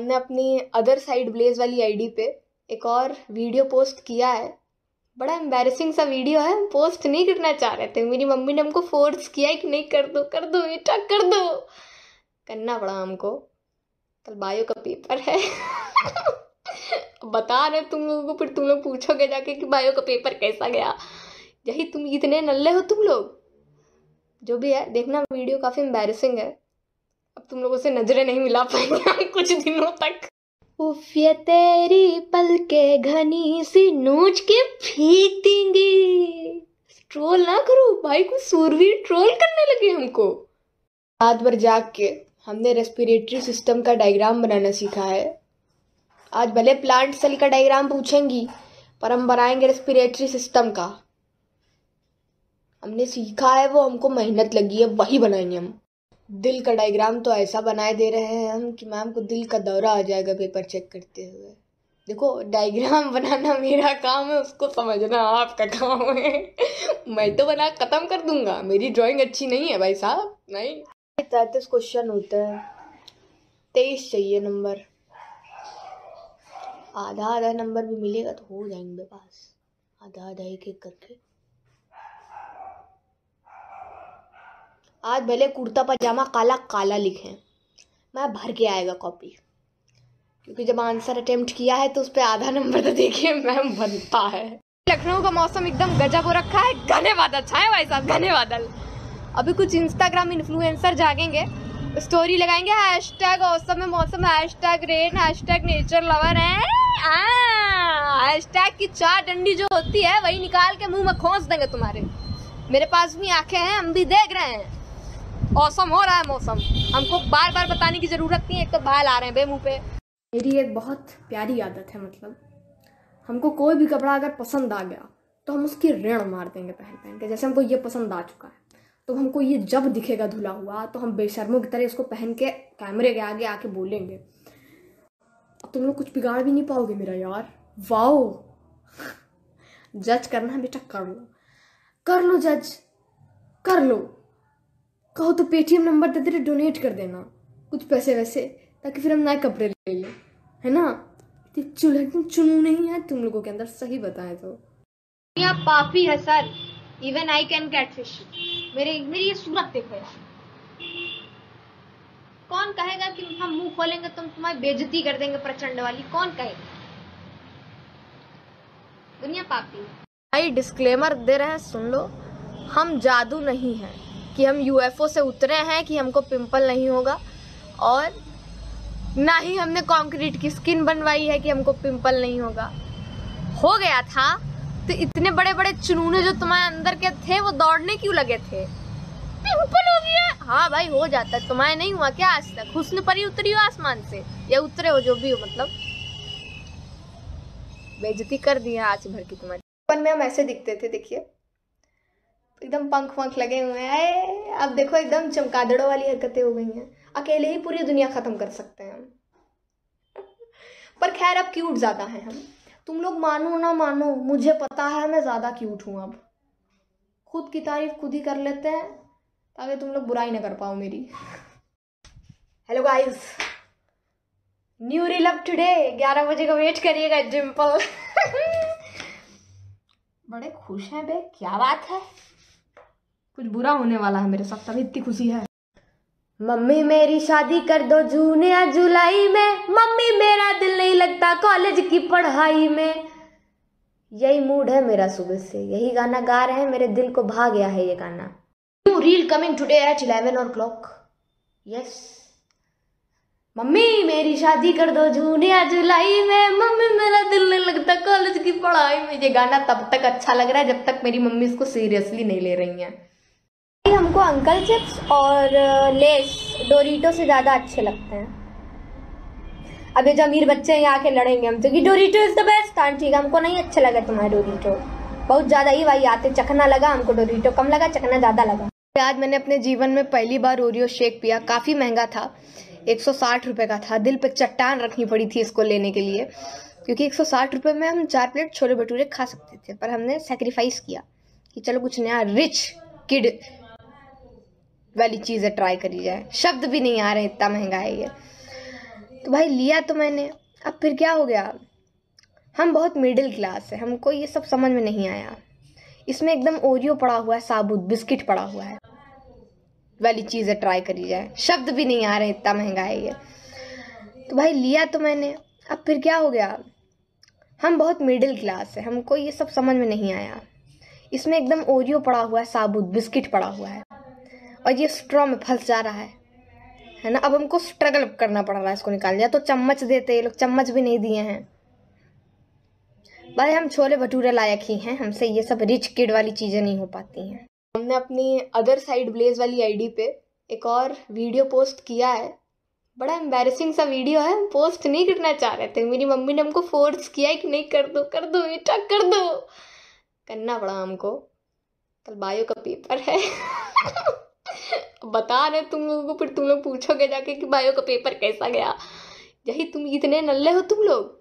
हमने अपनी other side Blaze वाली आईडी पे एक और वीडियो पोस्ट किया है। बड़ा एम्बैरेसिंग सा वीडियो है, हम पोस्ट नहीं करना चाह रहे थे। मेरी मम्मी ने हमको फोर्स किया है कि नहीं कर दो बेटा कर दो, करना पड़ा हमको। कल बायो का पेपर है बता रहे तुम लोगों को, फिर तुम लोग पूछोगे जाके कि बायो का पेपर कैसा गया। यही तुम इतने नल्ले हो तुम लोग। जो भी है देखना, वीडियो काफी एम्बैरेसिंग है। अब तुम लोगों से नजरें नहीं मिला पाएंगे हम कुछ दिनों तक। उफ ये तेरी पलके घनी सी नोच के फेंक देंगे। ट्रोल ना करो भाई, को सूरवीर ट्रोल करने लगे हमको। रात भर जाग के हमने रेस्पिरेटरी सिस्टम का डायग्राम बनाना सीखा है। आज भले प्लांट सेल का डायग्राम पूछेंगी, पर हम बनाएंगे रेस्पिरेटरी सिस्टम का। हमने सीखा है, वो हमको मेहनत लगी है, वही बनाएंगे हम। दिल का डायग्राम तो ऐसा बनाए दे रहे हैं हम कि मैम को दिल का दौरा आ जाएगा पेपर चेक करते हुए। देखो डायग्राम बनाना मेरा काम है, उसको समझना आपका काम है। मैं तो बना खत्म कर दूंगा, मेरी ड्राइंग अच्छी नहीं है भाई साहब। नहीं 33 क्वेश्चन होते हैं, 23 चाहिए नंबर। आधा नंबर भी मिलेगा तो हो जाएंगे पास, आधा एक एक करके। आज भले कुर्ता पजामा काला काला लिखें, मैं भर के आएगा कॉपी, क्योंकि जब आंसर अटेम्प्ट किया है तो उस पर आधा नंबर तो देखिए मैम बनता है। लखनऊ का मौसम एकदम गजब हो रखा है, घने बादल छाए भाई साहब, घने बादल। अभी कुछ इंस्टाग्राम इन्फ्लुएंसर जागेंगे, स्टोरी लगाएंगे हैशटैग औसम मौसम, hashtag rain, hashtag nature lover है। हैशटैग की 4 डंडी जो होती है वही निकाल के मुंह में खोस देंगे तुम्हारे। मेरे पास भी आंखें हैं, हम भी देख रहे हैं। औसम हो रहा है मौसम, हमको बार बार बताने की जरूरत नहीं है, एक तो बाल आ रहे हैं बेमुंह पे। मेरी एक बहुत प्यारी आदत है, मतलब हमको कोई भी कपड़ा अगर पसंद आ गया तो हम उसकी ऋण मार देंगे पहन पहन के। जैसे हमको ये पसंद आ चुका है तो हमको ये जब दिखेगा धुला हुआ तो हम बेशर्मों की तरह इसको पहन के कैमरे के आगे आके बोलेंगे। अब तुम लोग कुछ बिगाड़ भी नहीं पाओगे मेरा यार। वाओ जज करना बेटा कर लो जज कर लो। कहो तो पेटीएम नंबर दे दे, डोनेट कर देना कुछ पैसे वैसे, ताकि फिर हम नए कपड़े ले लें, है ना। चुनू नहीं है तुम लोगों के अंदर, सही बताएं तो। यहाँ पापी है sir, even I can catfish. मेरी ये सूरत देखो यार। कौन कहेगा कि हम मुंह खोलेंगे तो तुम्हारी बेइज्जती कर देंगे प्रचंड वाली, कौन कहेगा। दुनिया पापी। भाई डिस्क्लेमर दे रहे हैं, सुन लो। हम जादू नहीं है कि हम यूएफओ से उतरे हैं कि हमको पिंपल नहीं होगा, और ना ही हमने कंक्रीट की स्किन बनवाई है कि हमको पिंपल नहीं होगा। हो गया था तो इतने बड़े बड़े चुनूने जो तुम्हारे अंदर के थे वो दौड़ने क्यों लगे थे। पिंपल हो गया, हाँ भाई हो जाता है। तुम्हारे नहीं हुआ क्या आज तक? हुस्न परी उतरी हो आसमान से, या उतरे हो, जो भी हो, मतलब बेइज्जती कर दिया आज भर की तुम्हारी। बचपन में हम ऐसे दिखते थे, देखिए एकदम पंख लगे हुए हैं। अब देखो एकदम चमगादड़ों वाली हरकतें हो गई हैं। अकेले ही पूरी दुनिया खत्म कर सकते हैं हम। पर खैर अब क्यूट ज्यादा हैं हम। तुम लोग मानो ना मानो, मुझे पता है मैं ज्यादा क्यूट हूं अब। खुद की तारीफ खुद ही कर लेते हैं ताकि तुम लोग बुराई ना कर पाओ मेरी। Hello guys, new reel up today. 11 बजे का वेट करिएगा डिम्पल। बड़े खुश हैं बे, क्या बात है। कुछ बुरा होने वाला है मेरे साथ, तभी इतनी खुशी है। मम्मी मेरी शादी कर दो जून या जुलाई में, मम्मी मेरा दिल नहीं लगता कॉलेज की पढ़ाई में। यही मूड है मेरा सुबह से, यही गाना गा रहे हैं, मेरे दिल को भा गया है ये गाना। New reel coming today at 11 o'clock। Yes, mummy मेरी शादी कर दो जून या जुलाई में, मम्मी मेरा दिल नहीं लगता कॉलेज की पढ़ाई में। ये गाना तब तक अच्छा लग रहा है जब तक मेरी मम्मी इसको सीरियसली नहीं ले रही हैं। हमको अंकल चिप्स और लेस डोरिटो से ज़्यादा अच्छे लगते हैं। अब ये जो अमीर बच्चे हैं आके लड़ेंगे हमसे कि डोरिटो इज द बेस्ट। हाँ ठीक है, हमको नहीं अच्छा लगा तुम्हारा डोरिटो, बहुत ज़्यादा ही भाई आते चखना लगा हमको। डोरिटो कम लगा, चखना ज़्यादा लगा। आज मैंने अपने जीवन में पहली बार ओरियो शेक पिया। काफ़ी महंगा था, 160 रुपये का था। दिल पे चट्टान रखनी पड़ी थी इसको लेने के लिए, क्योंकि 160 रुपये में हम 4 प्लेट छोले भटूरे खा सकते थे। पर हमने सेक्रीफाइस किया कि चलो कुछ नया रिच किड वाली चीज़ें ट्राई करी जाए। शब्द भी नहीं आ रहे, इतना महंगा है ये। तो भाई लिया तो मैंने, अब फिर क्या हो गया। हम बहुत मिडिल क्लास है, हमको ये सब समझ में नहीं आया। इसमें एकदम ओरियो पड़ा हुआ है, साबुत बिस्किट पड़ा हुआ है, वाली चीज़ें ट्राई करी जाए। शब्द भी नहीं आ रहे, इतना महंगा है ये। तो भाई लिया तो मैंने, अब फिर क्या हो गया। हम बहुत मिडिल क्लास है, हमको ये सब समझ में नहीं आया। इसमें एकदम ओरियो पड़ा हुआ है, साबुत बिस्किट पड़ा हुआ है, और ये स्ट्रॉ में फंस जा रहा है ना। अब हमको स्ट्रगल करना पड़ रहा है इसको निकालने। या तो चम्मच देते, ये लोग चम्मच भी नहीं दिए हैं। भाई हम छोले भटूरे लायक ही हैं, हमसे ये सब रिच किड वाली चीज़ें नहीं हो पाती हैं। हमने अपनी अदर साइड ब्लेज वाली आईडी पे एक और वीडियो पोस्ट किया है। बड़ा एम्बैरेसिंग सा वीडियो है, हम पोस्ट नहीं करना चाह रहे थे। मेरी मम्मी ने हमको फोर्स किया है कि नहीं कर दो बेटा कर दो। करना पड़ा हमको। कल बायो का पेपर है। बता रहे तुम लोगों को, फिर तुम लोग पूछोगे जाके कि बायो का पेपर कैसा गया। यही तुम इतने नल्ले हो तुम लोग।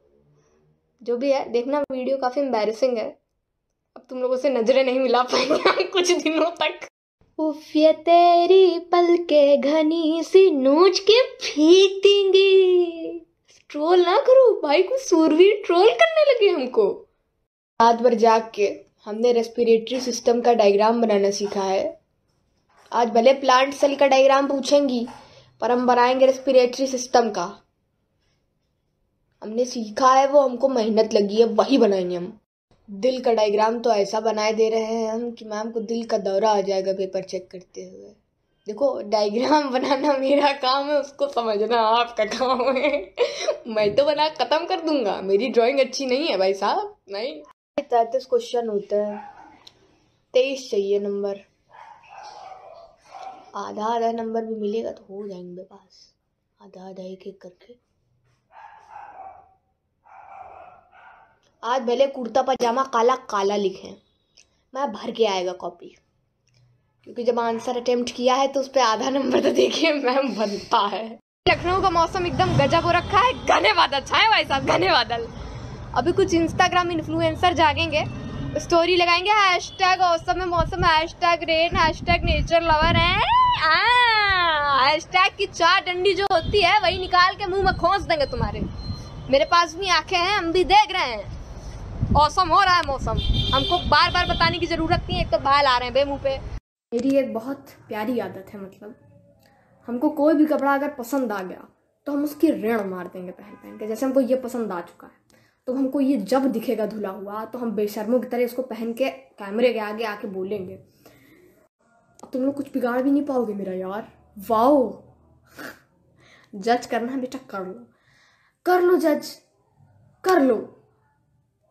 जो भी है देखना, वीडियो काफी एम्बैरेसिंग है। अब तुम लोगों से नजरें नहीं मिला पाएंगे हम कुछ दिनों तक। उफ ये तेरी पलके घनी सी नोच के फेंक देंगे। ट्रोल ना करो भाई, को सूरवीर ट्रोल करने लगे हमको। रात भर जाग के हमने रेस्पिरेटरी सिस्टम का डायग्राम बनाना सीखा है। आज भले प्लांट सेल का डायग्राम पूछेंगी, पर हम बनाएंगे रेस्पिरेटरी सिस्टम का। हमने सीखा है, वो हमको मेहनत लगी है, वही बनाएंगे हम। दिल का डायग्राम तो ऐसा बनाए दे रहे हैं हम कि मैम को दिल का दौरा आ जाएगा पेपर चेक करते हुए। देखो डायग्राम बनाना मेरा काम है, उसको समझना आपका काम है। मैं तो बना खत्म कर दूंगा, मेरी ड्राइंग अच्छी नहीं है भाई साहब। नहीं 33 क्वेश्चन होते हैं, 23 चाहिए नंबर। आधा नंबर भी मिलेगा तो हो जाएंगे पास, आधा एक एक करके। आज भले कुर्ता पजामा काला काला लिखें, मैं भर के आएगा कॉपी। क्योंकि जब आंसर अटेम्प्ट किया है तो उस पर आधा नंबर तो देखिए मैम बनता है। लखनऊ का मौसम एकदम गजब हो रखा है, घने बादल छाए भाई साहब, घने बादल। अभी कुछ इंस्टाग्राम इन्फ्लुएंसर जागेंगे, स्टोरी लगाएंगे हैशटैग औसम में मौसम, hashtag rain, hashtag nature lover है। हैशटैग की 4 डंडी जो होती है वही निकाल के मुंह में खोस देंगे तुम्हारे। मेरे पास भी आंखें हैं, हम भी देख रहे हैं। औसम हो रहा है मौसम, हमको बार बार बताने की जरूरत नहीं है। एक तो बाल आ रहे हैं बेमुंह पे। मेरी एक बहुत प्यारी आदत है, मतलब हमको कोई भी कपड़ा अगर पसंद आ गया तो हम उसकी ऋण मार देंगे पहन पहन के। जैसे हमको ये पसंद आ चुका है तो हमको ये जब दिखेगा धुला हुआ तो हम बेशर्मों की तरह इसको पहन के कैमरे के आगे आके बोलेंगे। अब तुम लोग कुछ बिगाड़ भी नहीं पाओगे मेरा यार। वाओ, जज करना बेटा कर लो जज कर लो।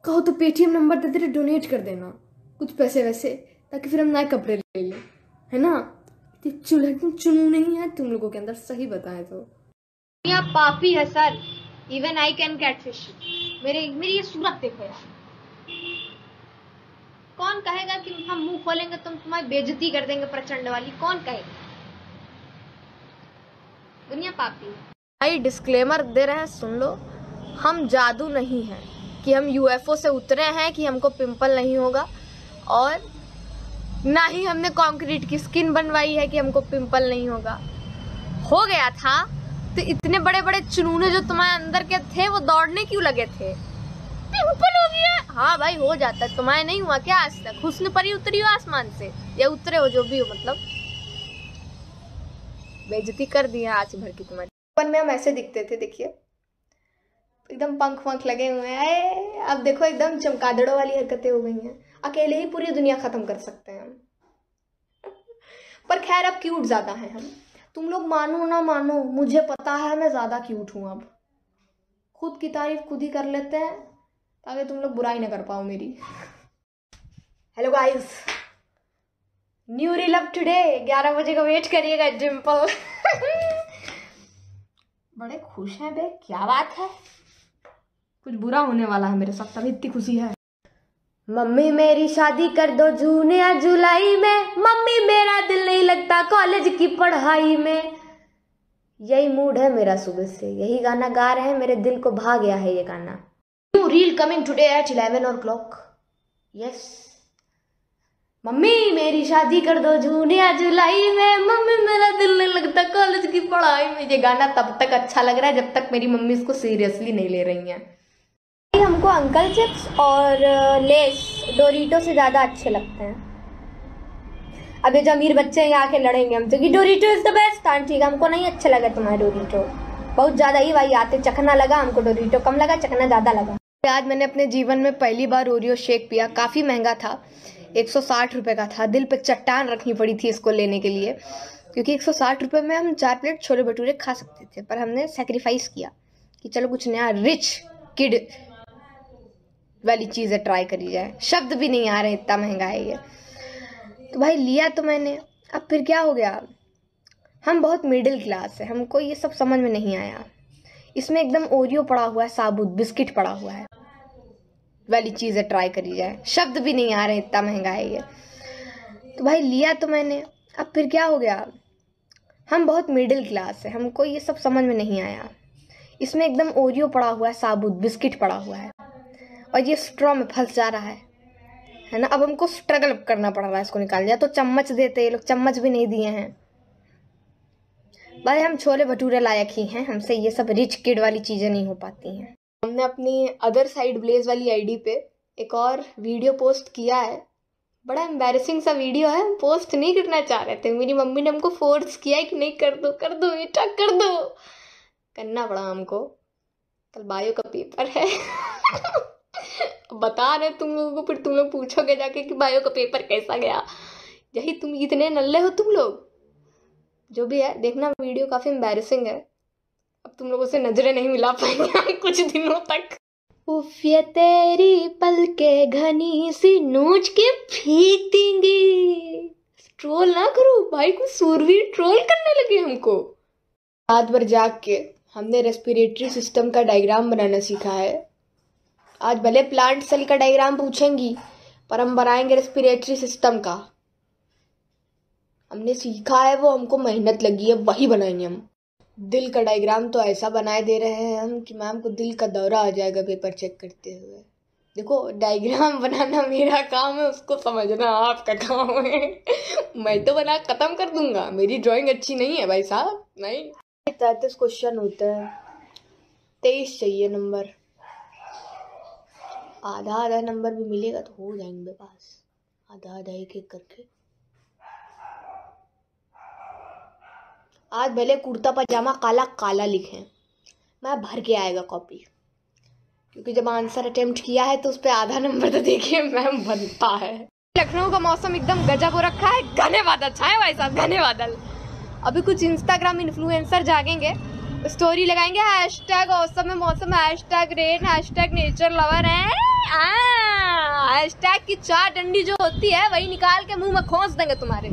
कहो तो पेटीएम नंबर दे दे, डोनेट कर देना कुछ पैसे वैसे, ताकि फिर हम नए कपड़े ले लें, है ना। चुनू नहीं है तुम लोगों के अंदर, सही बताएं तो। यहाँ पापी है sir, even I can catfish. मेरी ये सूरत देखो यार। कौन कहेगा कि हम मुंह खोलेंगे तो तुम्हारी बेइज्जती कर देंगे प्रचंड वाली, कौन कहेगा। दुनिया पापी। भाई डिस्क्लेमर दे रहे हैं, सुन लो। हम जादू नहीं है कि हम यूएफओ से उतरे हैं कि हमको पिंपल नहीं होगा, और ना ही हमने कंक्रीट की स्किन बनवाई है कि हमको पिंपल नहीं होगा। हो गया था तो इतने बड़े बड़े चुनूने जो तुम्हारे अंदर के थे वो दौड़ने क्यों लगे थे। पिंपल हो गया, हाँ भाई हो जाता है। तुम्हारे नहीं हुआ क्या आज तक? हुस्न परी उतरी हो आसमान से, या उतरे हो, जो भी हो, मतलब बेइज्जती कर दिया आज भर की तुम्हारी। बचपन में हम ऐसे दिखते थे, देखिए एकदम पंख लगे हुए हैं। अब देखो एकदम चमगादड़ों वाली हरकतें हो गई हैं। अकेले ही पूरी दुनिया खत्म कर सकते हैं हम। पर खैर अब क्यूट ज्यादा हैं हम। तुम लोग मानो ना मानो, मुझे पता है मैं ज्यादा क्यूट हूं अब। खुद की तारीफ खुद ही कर लेते हैं ताकि तुम लोग बुराई ना कर पाओ मेरी। Hello guys, new reel up today. 11 बजे का वेट करिएगा डिम्पल। बड़े खुश हैं बे, क्या बात है। कुछ बुरा होने वाला है मेरे साथ, तभी इतनी खुशी है। मम्मी मेरी शादी कर दो जून या जुलाई में, मम्मी मेरा दिल नहीं लगता कॉलेज की पढ़ाई में। यही मूड है मेरा सुबह से, यही गाना गा रहे हैं, मेरे दिल को भा गया है ये गाना। New reel coming today at 11 o'clock। Yes, mummy मेरी शादी कर दो जून या जुलाई में, मम्मी मेरा दिल नहीं लगता कॉलेज की पढ़ाई में। ये गाना तब तक अच्छा लग रहा है जब तक मेरी मम्मी इसको सीरियसली नहीं ले रही हैं। हमको अंकल चिप्स और लेस डोरिटो से ज़्यादा अच्छे लगते हैं। अब ये जो अमीर बच्चे हैं आके लड़ेंगे हमसे कि डोरिटो इज द बेस्ट। हाँ ठीक है, हमको नहीं अच्छा लगा तुम्हारा डोरिटो, बहुत ज़्यादा ही भाई आते चखना लगा, हमको डोरिटो कम लगा, चखना ज़्यादा लगा। आज मैंने अपने जीवन में पहली बार ओरियो शेक पिया। काफ़ी महंगा था, 160 रुपये का था। दिल पे चट्टान रखनी पड़ी थी इसको लेने के लिए, क्योंकि 160 रुपये में हम 4 प्लेट छोले भटूरे खा सकते थे। पर हमने सेक्रीफाइस किया कि चलो कुछ नया रिच किड वाली चीज़ें ट्राई करी जाए। शब्द भी नहीं आ रहे, इतना महंगा है ये। तो भाई लिया तो मैंने, अब फिर क्या हो गया, हम बहुत मिडिल क्लास है, हमको ये सब समझ में नहीं आया। इसमें एकदम ओरियो पड़ा हुआ है, साबुत बिस्किट पड़ा हुआ है वाली चीज़ें ट्राई करी जाए। शब्द भी नहीं आ रहे, इतना महंगा है ये। तो भाई लिया तो मैंने, अब फिर क्या हो गया, हम बहुत मिडिल क्लास है, हमको ये सब समझ में नहीं आया। इसमें एकदम ओरियो पड़ा हुआ है, साबुत बिस्किट पड़ा हुआ है, और ये स्ट्रॉ में फंस जा रहा है ना। अब हमको स्ट्रगल करना पड़ रहा है इसको निकाल दिया। तो चम्मच देते, ये लोग चम्मच भी नहीं दिए हैं। भाई हम छोले भटूरे लायक ही हैं, हमसे ये सब रिच किड वाली चीज़ें नहीं हो पाती हैं। हमने अपनी अदर साइड ब्लेज वाली आईडी पे एक और वीडियो पोस्ट किया है। बड़ा एम्बैरेसिंग सा वीडियो है, हम पोस्ट नहीं करना चाह रहे थे। मेरी मम्मी ने हमको फोर्स किया है कि नहीं कर दो बेटा कर दो, करना पड़ा हमको। कल बायो का पेपर है बता रहे तुम लोगों को, फिर तुम लोग पूछोगे जाके कि बायो का पेपर कैसा गया। यही तुम इतने नल्ले हो तुम लोग। जो भी है देखना, वीडियो काफ़ी एम्बैरेसिंग है। अब तुम लोगों से नजरें नहीं मिला पाएंगे हम कुछ दिनों तक। उफ ये तेरी पलके घनी सी नोच के फेंक देंगे। ट्रोल ना करो भाई, को सूरवीर ट्रोल करने लगे हमको। रात भर जाग के हमने रेस्पिरेटरी सिस्टम का डायग्राम बनाना सीखा है। आज भले प्लांट सेल का डायग्राम पूछेंगी, पर हम बनाएंगे रेस्पिरेटरी सिस्टम का। हमने सीखा है, वो हमको मेहनत लगी है, वही बनाएंगे हम। दिल का डायग्राम तो ऐसा बनाए दे रहे हैं हम कि मैम को दिल का दौरा आ जाएगा पेपर चेक करते हुए। देखो डायग्राम बनाना मेरा काम है, उसको समझना आपका काम है। मैं तो बना खत्म कर दूंगा, मेरी ड्राइंग अच्छी नहीं है भाई साहब। नहीं 33 क्वेश्चन होते हैं, 23 चाहिए नंबर। आधा नंबर भी मिलेगा तो हो जाएंगे पास, आधा एक एक करके। आज भले कुर्ता पजामा काला काला लिखें, मैं भर के आएगा कॉपी, क्योंकि जब आंसर अटेम्प्ट किया है तो उस पर आधा नंबर तो देखिए मैम बनता है। लखनऊ का मौसम एकदम गजब हो रखा है, घने बादल छाए भाई साहब, घने बादल। अभी कुछ इंस्टाग्राम इन्फ्लुएंसर जागेंगे, स्टोरी लगाएंगे हैशटैग औसम मौसम, hashtag rain, hashtag nature lover है। हैशटैग की 4 डंडी जो होती है वही निकाल के मुंह में खोस देंगे तुम्हारे।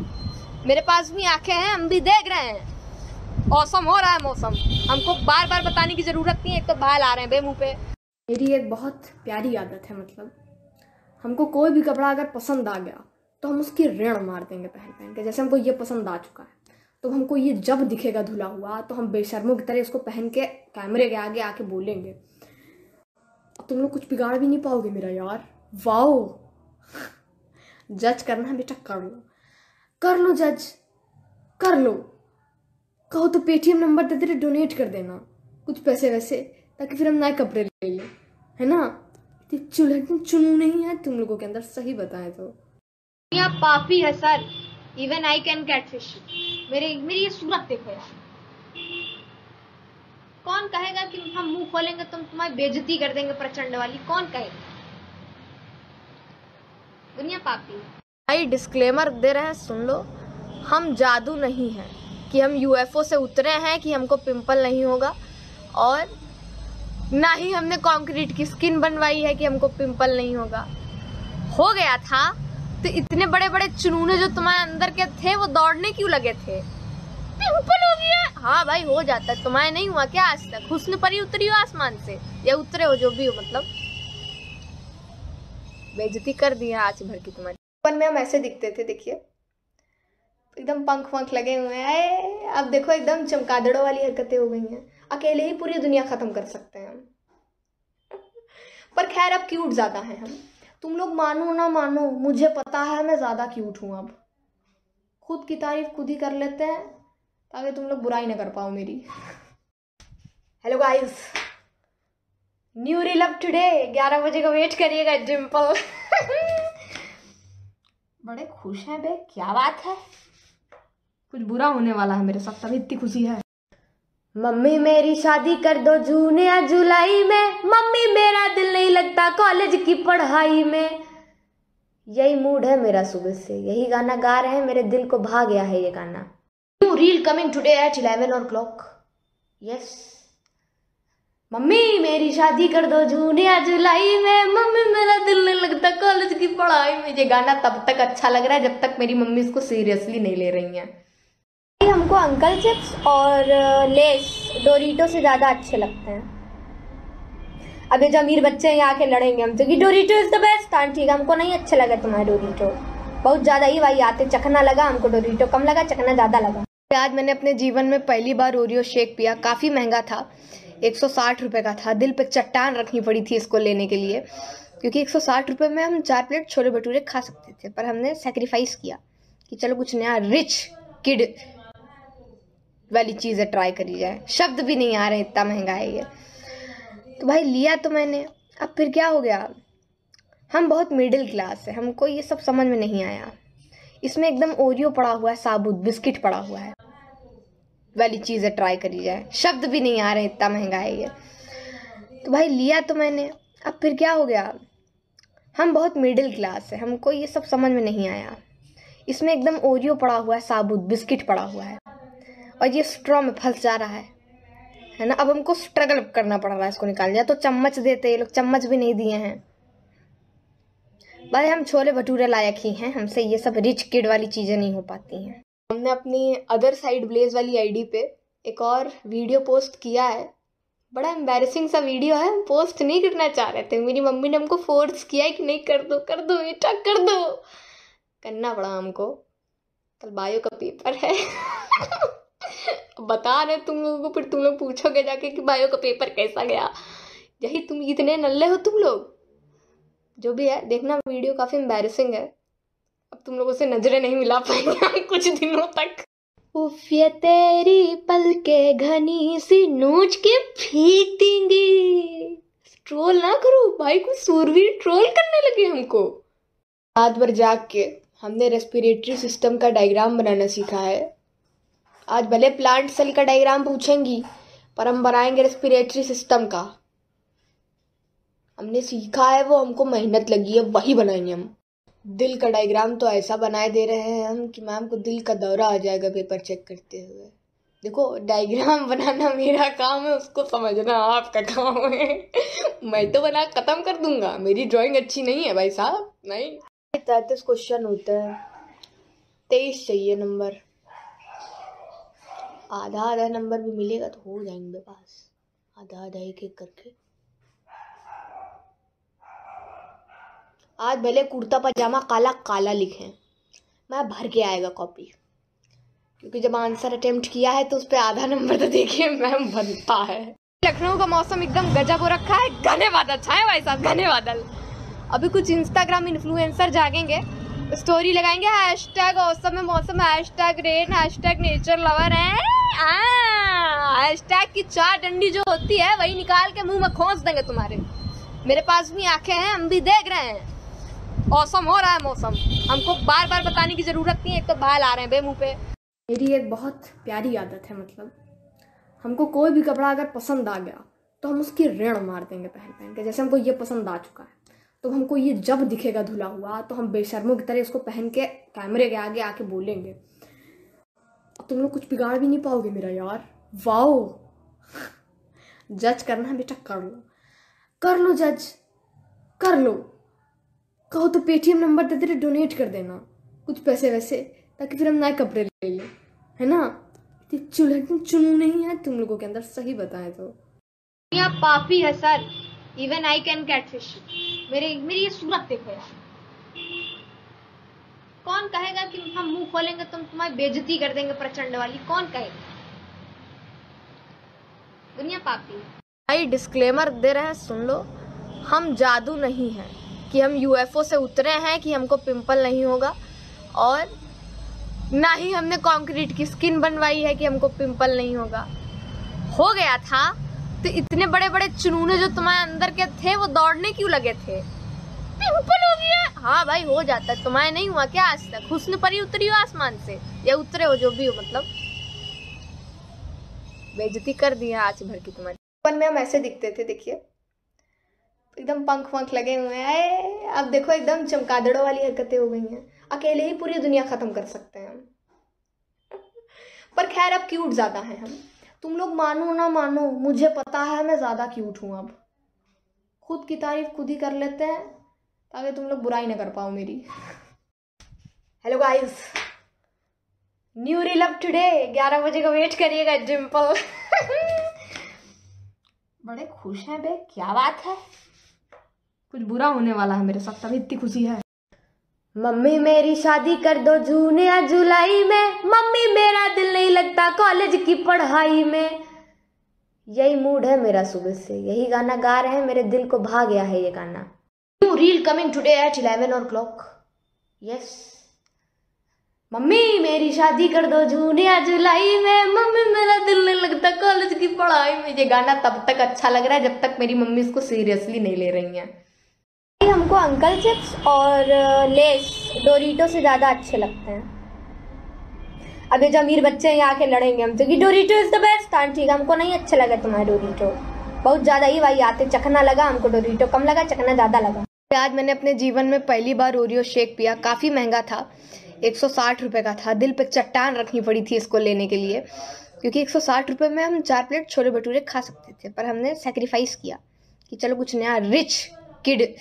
मेरे पास भी आंखें हैं, हम भी देख रहे हैं। औसम हो रहा है मौसम, हमको बार बार बताने की जरूरत नहीं है, एक तो बाल आ रहे हैं बेमुंह पे। मेरी एक बहुत प्यारी आदत है, मतलब हमको कोई भी कपड़ा अगर पसंद आ गया तो हम उसकी ऋण मार देंगे पहन के। जैसे हमको ये पसंद आ चुका है तो हमको ये जब दिखेगा धुला हुआ तो हम बेशर्मों की तरह इसको पहन के कैमरे के आगे आके बोलेंगे। अब तुम लोग कुछ बिगाड़ भी नहीं पाओगे मेरा यार। वाओ जज करना बेटा कर लो जज कर लो। कहो तो पेटीएम नंबर दे दे, डोनेट कर देना कुछ पैसे वैसे, ताकि फिर हम नए कपड़े ले लें, है ना। चुनू नहीं है तुम लोगों के अंदर, सही बताएं तो। दुनिया पापी है sir, even I can catfish. मेरी ये सूरत देखो यार। कौन कहेगा कि हम मुंह खोलेंगे तो तुम्हारी बेइज्जती कर देंगे प्रचंड वाली, कौन कहेगा। दुनिया पापी। भाई डिस्क्लेमर दे रहे हैं, सुन लो। हम जादू नहीं है कि हम यूएफओ से उतरे हैं कि हमको पिंपल नहीं होगा, और ना ही हमने कंक्रीट की स्किन बनवाई है कि हमको पिंपल नहीं होगा। हो गया था तो इतने बड़े बड़े चुनूने जो तुम्हारे अंदर के थे वो दौड़ने क्यों लगे थे। पिंपल हो गया, हाँ भाई हो जाता है। तुम्हारे नहीं हुआ क्या आज तक? हुस्न परी उतरी हो आसमान से, या उतरे हो, जो भी हो, मतलब बेइज्जती कर दिया आज भर की तुम्हारी। बचपन में हम ऐसे दिखते थे, देखिए एकदम पंख वंख लगे हुए हैं। अब देखो एकदम चमगादड़ों वाली हरकतें हो गई हैं। अकेले ही पूरी दुनिया खत्म कर सकते हैं हम। पर खैर अब क्यूट ज्यादा हैं हम। तुम लोग मानो ना मानो, मुझे पता है मैं ज़्यादा क्यूट हूँ। अब खुद की तारीफ खुद ही कर लेते हैं ताकि तुम लोग बुराई ना कर पाओ मेरी। Hello guys, new reel up today. 11 बजे का वेट करिएगा डिम्पल। बड़े खुश हैं बे, क्या बात है? कुछ बुरा होने वाला है मेरे साथ, तभी इतनी खुशी है। मम्मी मेरी शादी कर दो जून या जुलाई में, मम्मी मेरा दिल नहीं लगता कॉलेज की पढ़ाई में। यही मूड है मेरा सुबह से, यही गाना गा रहे हैं, मेरे दिल को भा गया है ये गाना। New reel coming today at 11 o'clock। Yes, mummy मेरी शादी कर दो जून या जुलाई में, मम्मी मेरा दिल नहीं लगता कॉलेज की पढ़ाई में। ये गाना तब तक अच्छा लग रहा है जब तक मेरी मम्मी इसको सीरियसली नहीं ले रही हैं। हमको अंकल चिप्स और लेस डोरिटो से ज़्यादा अच्छे लगते हैं। अब ये जो अमीर बच्चे हैं आके लड़ेंगे हमसे कि डोरिटो इज द बेस्ट। हाँ ठीक है, हमको नहीं अच्छा लगा तुम्हारा डोरिटो, बहुत ज़्यादा ही भाई आते चखना लगा, हमको डोरिटो कम लगा, चखना ज़्यादा लगा। आज मैंने अपने जीवन में पहली बार ओरियो शेक पिया। काफ़ी महंगा था, 160 रुपये का था। दिल पे चट्टान रखनी पड़ी थी इसको लेने के लिए, क्योंकि 160 रुपये में हम 4 प्लेट छोले भटूरे खा सकते थे। पर हमने सेक्रीफाइस किया कि चलो कुछ नया रिच किड वाली चीज़ें ट्राई करी जाए। शब्द भी नहीं आ रहे, इतना महंगा है ये। तो भाई लिया तो मैंने, अब फिर क्या हो गया, हम बहुत मिडिल क्लास है, हमको ये सब समझ में नहीं आया। इसमें एकदम ओरियो पड़ा हुआ है, साबुत बिस्किट पड़ा हुआ है, वाली चीज़ें ट्राई करी जाए। शब्द भी नहीं आ रहे, इतना महंगा है ये। तो भाई लिया तो मैंने, अब फिर क्या हो गया, हम बहुत मिडिल क्लास है, हमको ये सब समझ में नहीं आया। इसमें एकदम ओरियो पड़ा हुआ है, साबुत बिस्किट पड़ा हुआ है, और ये स्ट्रॉ में फंस जा रहा है ना। अब हमको स्ट्रगल करना पड़ रहा है इसको निकाल दिया। तो चम्मच देते, ये लोग चम्मच भी नहीं दिए हैं। भाई हम छोले भटूरे लायक ही हैं, हमसे ये सब रिच किड वाली चीज़ें नहीं हो पाती हैं। हमने अपनी अदर साइड ब्लेज वाली आईडी पे एक और वीडियो पोस्ट किया है। बड़ा एम्बैरेसिंग सा वीडियो है, हम पोस्ट नहीं करना चाह रहे थे। मेरी मम्मी ने हमको फोर्स किया है कि नहीं कर दो बेटा कर दो, करना पड़ा हमको। कल बायो का पेपर है। बता रहे तुम लोगों को, फिर तुम लोग पूछोगे जाके कि बायो का पेपर कैसा गया। यही तुम इतने नल्ले हो तुम लोग। जो भी है देखना, वीडियो काफ़ी एम्बैरेसिंग है। अब तुम लोगों से नजरें नहीं मिला पाएंगे हम कुछ दिनों तक। उफ ये तेरी पलके घनी सी नोच के फेंक देंगे। ट्रोल ना करो भाई, कोई सूरवीर ट्रोल करने लगे हमको। रात भर जाग के हमने रेस्पिरेटरी सिस्टम का डायग्राम बनाना सीखा है। आज भले प्लांट सेल का डायग्राम पूछेंगी, पर हम बनाएंगे रेस्पिरेटरी सिस्टम का। हमने सीखा है, वो हमको मेहनत लगी है, वही बनाएंगे हम। दिल का डायग्राम तो ऐसा बनाए दे रहे हैं हम कि मैम को दिल का दौरा आ जाएगा पेपर चेक करते हुए। देखो डायग्राम बनाना मेरा काम है, उसको समझना आपका काम है। मैं तो बना खत्म कर दूंगा, मेरी ड्राइंग अच्छी नहीं है भाई साहब। नहीं 33 क्वेश्चन होते हैं, 23 चाहिए नंबर। आधा नंबर भी मिलेगा तो हो जाएंगे पास, आधा एक एक करके। आज भले कुर्ता पजामा काला काला लिखें, मैं भर के आएगा कॉपी, क्योंकि जब आंसर अटेम्प्ट किया है तो उस पर आधा नंबर तो देखिए मैम बनता है। लखनऊ का मौसम एकदम गजब हो रखा है, घने बादल छाए भाई साहब, घने बादल। अभी कुछ इंस्टाग्राम इन्फ्लुएंसर जागेंगे, स्टोरी लगाएंगे हैशटैग औसम मौसम, hashtag rain, hashtag nature lover है। हैशटैग की 4 डंडी जो होती है वही निकाल के मुंह में खोस देंगे तुम्हारे। मेरे पास भी आंखें हैं, हम भी देख रहे हैं। औसम हो रहा है मौसम, हमको बार बार बताने की जरूरत नहीं है, एक तो बाल आ रहे हैं बे मुंह पे। मेरी एक बहुत प्यारी आदत है, मतलब हमको कोई भी कपड़ा अगर पसंद आ गया तो हम उसकी ऋण मार देंगे पहन के। जैसे हमको ये पसंद आ चुका है तो हमको ये जब दिखेगा धुला हुआ तो हम बेशर्मों की तरह इसको पहन के कैमरे के आगे आके बोलेंगे। अब तुम लोग कुछ बिगाड़ भी नहीं पाओगे मेरा यार। वाओ, जज करना है बेटा, कर लो जज, कर लो। कहो तो पेटीएम नंबर दे दे, डोनेट कर देना कुछ पैसे वैसे, ताकि फिर हम नए कपड़े ले लें, है ना। चुनू नहीं है तुम लोगों के अंदर, सही बताएं तो। यहाँ पापी है sir, even I can catfish. मेरी ये सूरत देखो यार। कौन कहेगा कि हम मुंह खोलेंगे तो तुम्हारी बेइज्जती कर देंगे प्रचंड वाली, कौन कहेगा? दुनिया पापी है भाई। डिस्क्लेमर दे रहे हैं, सुन लो, हम जादू नहीं हैं, कि हम यूएफओ से उतरे हैं, कि हमको पिंपल नहीं होगा, और ना ही हमने कंक्रीट की स्किन बनवाई है कि हमको पिंपल नहीं होगा। हो गया था तो इतने बड़े बड़े चुनूने जो तुम्हारे अंदर के थे वो दौड़ने क्यों लगे थे? पिंपल हो गया। हाँ भाई, हो जाता है। तुम्हारे नहीं हुआ क्या आज तक? हुस्न परी उतरी हो आसमान से, या उतरे हो, जो भी हो, मतलब बेइज्जती कर दिया आज भर की तुम्हारी। बचपन में हम ऐसे दिखते थे, देखिए एकदम पंख वंख लगे हुए हैं। अब देखो एकदम चमगादड़ों वाली हरकतें हो गई हैं। अकेले ही पूरी दुनिया खत्म कर सकते हैं हम। पर खैर, अब क्यूट ज्यादा हैं हम। तुम लोग मानो ना मानो, मुझे पता है मैं ज्यादा क्यूट हूं अब। खुद की तारीफ खुद ही कर लेते हैं ताकि तुम लोग बुराई ना कर पाओ मेरी। Hello guys, new reel up today. 11 बजे का वेट करिएगा डिम्पल। बड़े खुश हैं बे, क्या बात है? कुछ बुरा होने वाला है मेरे साथ, तभी इतनी खुशी है। मम्मी मेरी शादी कर दो जून या जुलाई में, मम्मी मेरा दिल नहीं लगता कॉलेज की पढ़ाई में। यही मूड है मेरा सुबह से, यही गाना गा रहे हैं, मेरे दिल को भा गया है ये गाना। New reel coming today at 11 o'clock। Yes, mummy मेरी शादी कर दो जून या जुलाई में, मम्मी मेरा दिल नहीं लगता कॉलेज की पढ़ाई में। ये गाना तब तक अच्छा लग रहा है जब तक मेरी मम्मी इसको सीरियसली नहीं ले रही हैं। हमको अंकल चिप्स और लेस डोरिटो से ज़्यादा अच्छे लगते हैं। अब ये जो अमीर बच्चे हैं आके लड़ेंगे हमसे कि डोरिटो इज द बेस्ट। हाँ ठीक है, हमको नहीं अच्छा लगा तुम्हारा डोरिटो, बहुत ज़्यादा ही भाई आते चखना लगा हमको। डोरिटो कम लगा, चखना ज़्यादा लगा। आज मैंने अपने जीवन में पहली बार ओरियो शेक पिया। काफ़ी महंगा था, 160 रुपये का था। दिल पे चट्टान रखनी पड़ी थी इसको लेने के लिए, क्योंकि 160 रुपये में हम 4 प्लेट छोले भटूरे खा सकते थे। पर हमने सेक्रीफाइस किया कि चलो कुछ नया रिच किड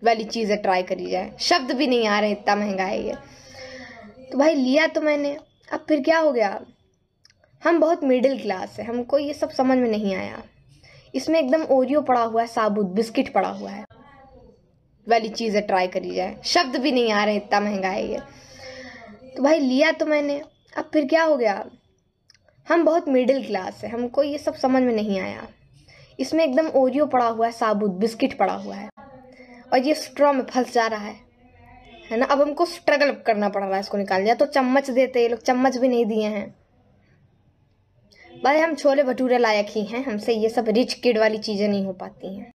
वाली चीज़ें ट्राई करी जाए। शब्द भी नहीं आ रहे, इतना महंगा है ये। तो भाई लिया तो मैंने। अब फिर क्या हो गया, हम बहुत मिडिल क्लास है, हमको ये सब समझ में नहीं आया। इसमें एकदम ओरियो पड़ा हुआ है, साबुत बिस्किट पड़ा हुआ है वाली चीज़ें ट्राई करी जाए। शब्द भी नहीं आ रहे, इतना महंगा है ये। तो भाई लिया तो मैंने। अब फिर क्या हो गया, हम बहुत मिडिल क्लास है, हमको ये सब समझ में नहीं आया। इसमें एकदम ओरियो पड़ा हुआ है, साबुत बिस्किट पड़ा हुआ है, और ये स्ट्रॉ में फंस जा रहा है ना। अब हमको स्ट्रगल करना पड़ रहा है इसको निकालने। या तो चम्मच देते, ये लोग चम्मच भी नहीं दिए हैं। भाई हम छोले भटूरे लायक ही हैं, हमसे ये सब रिच किड वाली चीज़ें नहीं हो पाती हैं।